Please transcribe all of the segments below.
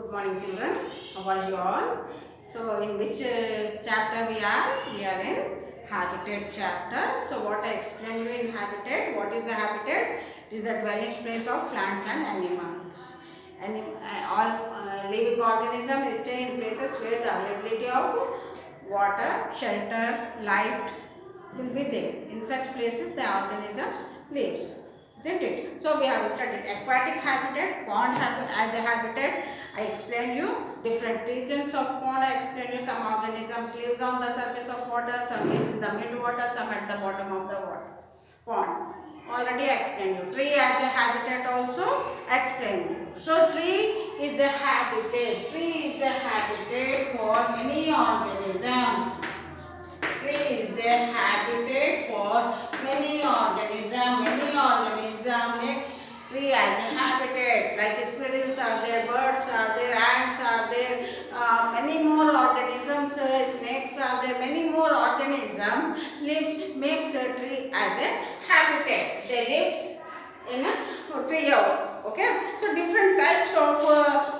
Good morning, children. How are you all? So, in which chapter we are? We are in habitat chapter. So, what I explained you in habitat. What is a habitat? It is a dwelling place of plants and animals. All living organisms stay in places where the availability of water, shelter, light will be there. In such places, the organisms lives. Isn't it? So we have studied aquatic habitat, pond as a habitat. I explained you different regions of pond. I explained you some organisms lives on the surface of water, some lives in the mid water, some at the bottom of the water pond. Already I explained you. Tree as a habitat also I explained you. So tree is a habitat. Tree is a habitat for many organisms. Tree is a habitat for many organisms. Many organisms makes tree as a habitat. Like squirrels are there, birds are there, ants are there, many more organisms, snakes are there. Many more organisms makes a tree as a habitat. They lives in a tree. Okay. So different types of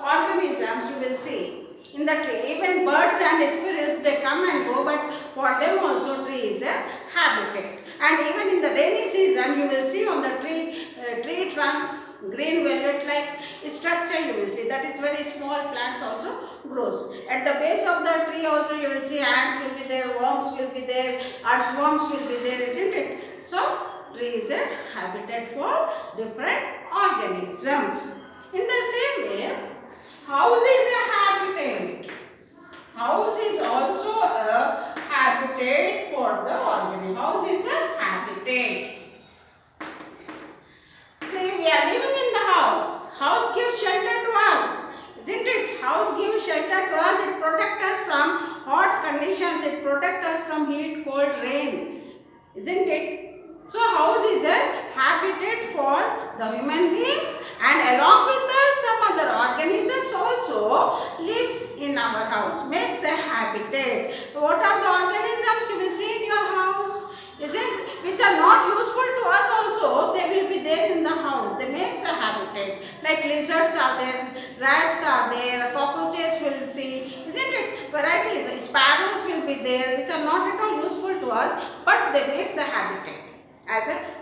organisms you will see in the tree. Even birds and squirrels, they come and go, but for them also tree is a habitat. And even in the rainy season, you will see on the tree trunk green velvet like structure you will see. That is very small plants also grows. At the base of the tree also you will see ants will be there, worms will be there, earthworms will be there, isn't it? So tree is a habitat for different organisms. In the same way, house is a habitat. House is also a habitat for the organism. House is a habitat. See, we are living in the house. House gives shelter to us. Isn't it? House gives shelter to us. It protects us from hot conditions. It protects us from heat, cold, rain. Isn't it? So, house is a habitat for the human beings, and along with us some other organisms also lives in our house, makes a habitat. What are the organisms you will see in your house? Is it? Which are not useful to us also, they will be there in the house. They makes a habitat. Like lizards are there, rats are there, cockroaches will see. Isn't it? Varieties. Sparrows will be there, which are not at all useful to us, but they makes a habitat.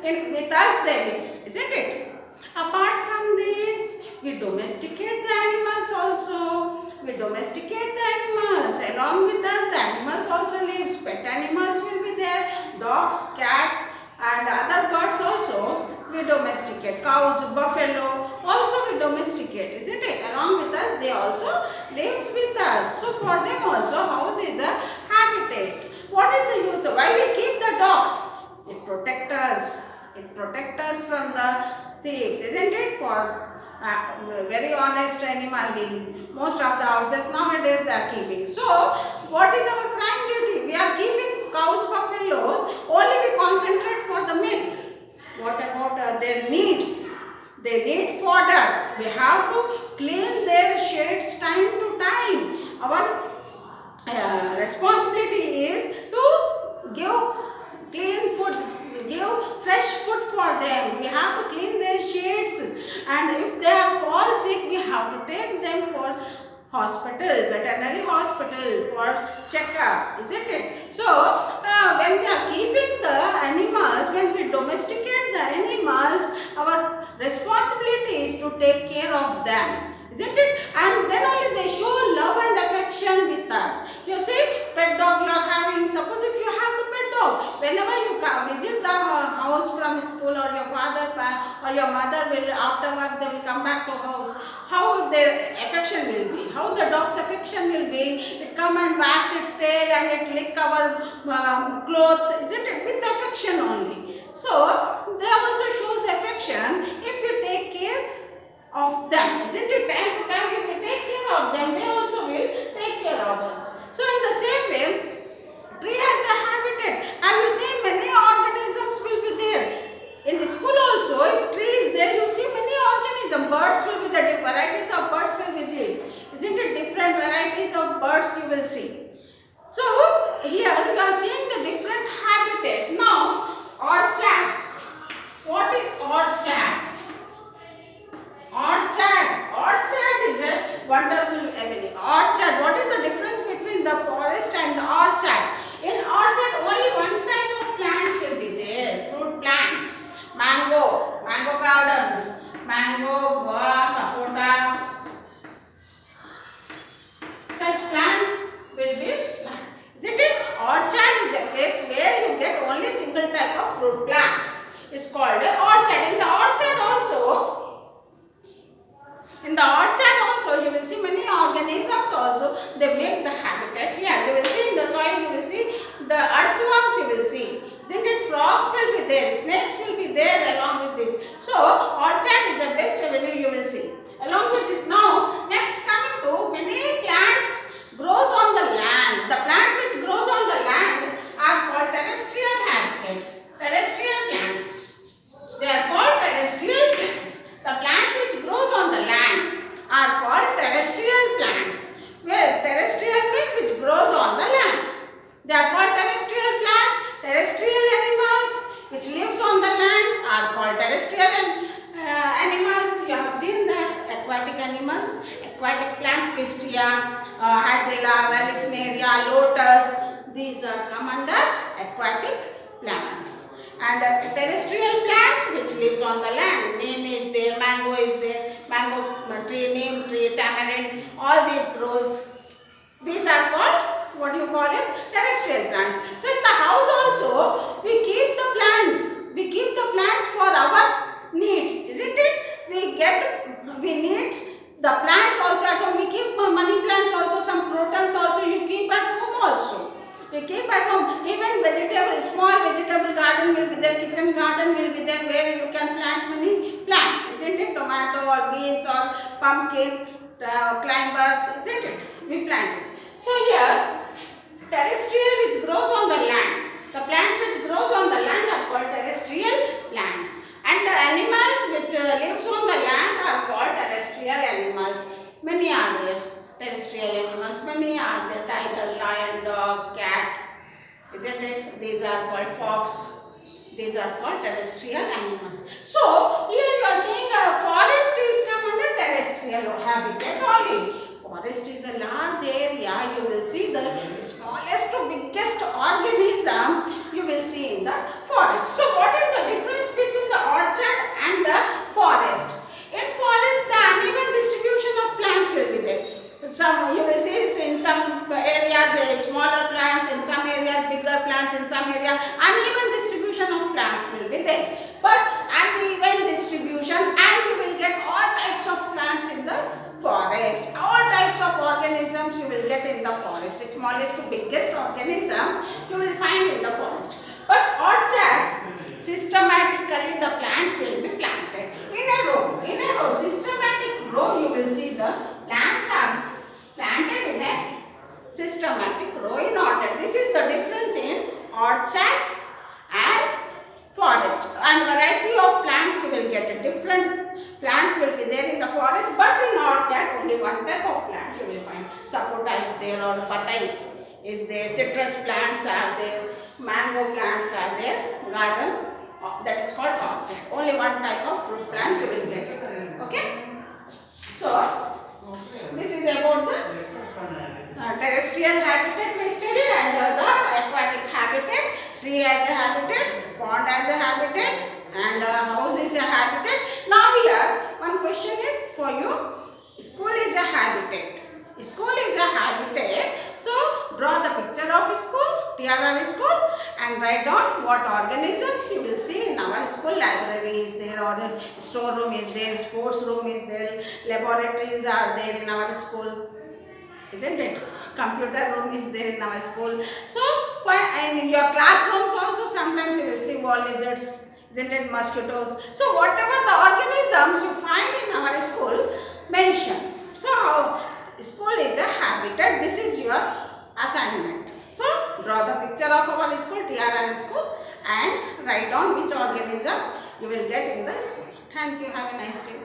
With us they lives, isn't it? Apart from this, we domesticate the animals also. We domesticate the animals. Along with us, the animals also lives. Pet animals will be there. Dogs, cats, and other birds also we domesticate. Cows, buffalo, also we domesticate, isn't it? Along with us, they also lives with us. So for them also, house is a habitat. What is the use? Why we keep the dogs? It protects us. It protects us from the thieves, isn't it? For very honest animal being. Most of the houses nowadays they are keeping. So, what is our prime duty? We are keeping cows, buffaloes. Only we concentrate for the milk. What about their needs? They need fodder. We have to clean their sheds time to time. Our responsibility is to give clean food, give fresh food for them. We have to clean their sheds, and if they are fall sick, we have to take them for hospital, veterinary hospital for checkup, isn't it? So when we are keeping the animals, when we domesticate the animals, our responsibility is to take care of them, isn't it? And then only they show love and affection with us. You see, pet dog you are having, suppose if you have the pet dog, whenever you visit the house from school, or your father or your mother will, after work they will come back to house, how their affection will be, how the dog's affection will be. It come and wags its tail and it lick our clothes, isn't it? With affection only. So they also shows affection if you take care of them, isn't it? Time to time, if we take care of them, they also will take care of us. So in the same way, tree has a habitat. Have you seen many organisms will be there? In school also, if tree is there, you see many organisms. Birds will be there. Varieties of birds will visit. Isn't it? Different varieties of birds you will see. So here we are seeing the different habitats. Now, orchard. What is orchard? Orchard is a wonderful orchard. In orchard only one type of plants will be there, fruit plants. Mango gardens, mango, sapota, such plants will be planted. Isn't it? Orchard is a place where you get only single type of fruit plants. It's called an orchard. In the orchard also you will see many organisms also. They make the habitat here. You will see in the soil, you will see the earthworms, you will see. Isn't it? Frogs will be there, snakes will be there along with this. So orchard is the best avenue you will see. Along with this, now next coming to many plants grows on the land. The plants which grows on the land are called terrestrial habitat. Terrestrial plants. They are called terrestrial plants. The plants which grows on the land are called terrestrial plants. Where terrestrial means which grows on the land. They are called terrestrial plants. Terrestrial animals which lives on the land are called terrestrial animals. You have seen that. Aquatic animals, aquatic plants, Pistia, Hydrilla, Vallisneria, Lotus. These are come under aquatic plants. And terrestrial plants which lives on the land. Neem is there, mango is there, mango tree, neem tree, tamarind, all these rows. These are called, what do you call it? Terrestrial plants. So in the house also we keep the plants. We keep the plants for our needs, isn't it? We need the plants also at home. We keep money plants also, some protons also you keep at home also. We keep at home. Even vegetable, small vegetable garden will be there, kitchen garden will be there where you can plant many plants, isn't it? Tomato or beans or pumpkin, climbers, isn't it? We plant it. So here, terrestrial which grows on the land. The plants which grows on the land are called terrestrial plants. And the animals which lives on the land are called terrestrial animals. Many are there. Terrestrial animals, many are there. Tiger, lion, dog, cat, isn't it? These are called fox. These are called terrestrial animals. So here you are seeing a forest is come under terrestrial habitat only. Forest is a large area. You will see the smallest to biggest organisms you will see in the forest. So what is the difference between the orchard and the forest? In forest the uneven distribution of plants will be there. Some you will see in some areas smaller plants, in some areas bigger plants, in some area uneven distribution of plants will be there. But uneven distribution, and you will get all types of plants in the forest. All types of organisms you will get in the forest. Smallest to biggest organisms you will find in the forest. But orchard, systematically the plants will be planted in a row. In a row, systematic row, you will see the plants are planted in a systematic row in orchard. This is the difference in orchard and forest. And variety of plants you will get. Different plants will be there in the forest, but in orchard only one type of plant you will find. Sapota is there, or patai is there, citrus plants are there, mango plants are there, garden, that is called orchard. Only one type of fruit plants you will get. Okay? So this is about the terrestrial habitat we studied, and the aquatic habitat. Tree as a habitat, pond as a habitat, and house is a habitat. Now here one question is for you. School is a habitat. School is a habitat. So draw the picture of school, TRR school, and write down what organisms you will see in our school. Library is there, or the storeroom is there, sports room is there, laboratories are there in our school, isn't it? Computer room is there in our school. So in your classrooms also sometimes you will see wall lizards, isn't it? Mosquitoes. So whatever the organisms you find in our school, mention. So school is a habitat. This is your assignment. So draw the picture of our school, TRR school, and write down which organisms you will get in the school. Thank you. Have a nice day.